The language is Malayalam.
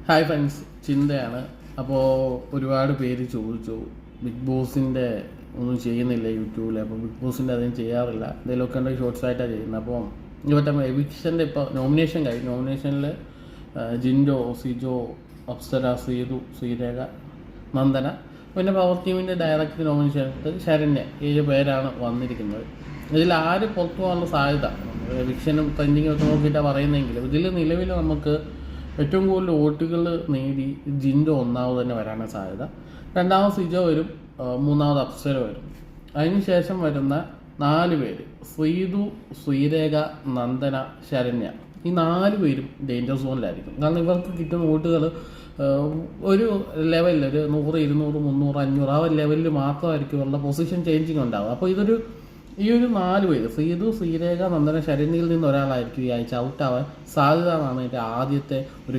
ഹായ് ഫ്രണ്ട്സ്, ചിന്തയാണ്. അപ്പോൾ ഒരുപാട് പേര് ചോദിച്ചു ബിഗ് ബോസിൻ്റെ ഒന്നും ചെയ്യുന്നില്ല യൂട്യൂബിൽ. അപ്പോൾ ബിഗ് ബോസിൻ്റെ അതൊന്നും ചെയ്യാറില്ല, എന്തെങ്കിലുമൊക്കെ ഉണ്ടെങ്കിൽ ഷോർട്സ് ആയിട്ടാണ് ചെയ്യുന്നത്. അപ്പോൾ ഇവരുടെ എവിക്ഷൻ്റെ ഇപ്പോൾ നോമിനേഷൻ കഴിഞ്ഞു. നോമിനേഷനിൽ ജിൻഡോ, സിജോ, അപ്സര, സീതു, ശ്രീരേഖ, നന്ദന, പിന്നെ പവർ ടീമിൻ്റെ ഡയറക്റ്റ് നോമിനേഷൻ ശരണ്യ, 7 പേരാണ് വന്നിരിക്കുന്നത്. ഇതിൽ ആര് പുറത്തു പോകാനുള്ള സാധ്യത, എവിക്ഷനും പെൻഡിങ്ങും ഒക്കെ നോക്കിയിട്ടാണ് പറയുന്നതെങ്കിലും ഇതിൽ നിലവിൽ നമുക്ക് ഏറ്റവും കൂടുതൽ വോട്ടുകൾ നേടി ജിൻഡോ ഒന്നാമത് തന്നെ വരാനാണ് സാധ്യത. രണ്ടാമത് സിജോ വരും, മൂന്നാമത് അപ്സര വരും. അതിനുശേഷം വരുന്ന 4 പേര് ശ്രീതു, ശ്രീരേഖ, നന്ദന, ശരണ്യ, ഈ 4 പേരും ഡേഞ്ചർ സോണിലായിരിക്കും. കാരണം ഇവർക്ക് കിട്ടുന്ന വോട്ടുകൾ ഒരു ലെവലിൽ ഒരു 100, 200, 300, 500 ആ ഒരു ലെവലിൽ മാത്രമായിരിക്കും ഇവരുടെ പൊസിഷൻ ചേഞ്ചിങ് ഉണ്ടാവുക. അപ്പോൾ ഈ ഒരു 4 പേര് ശ്രീതു, ശ്രീരേഖ, നന്ദന, ശരണ്യയിൽ നിന്ന് ഒരാളായിരിക്കും ഈ ആഴ്ച ഔട്ടാവാൻ സാധ്യത എന്നാണ് എൻ്റെ ആദ്യത്തെ ഒരു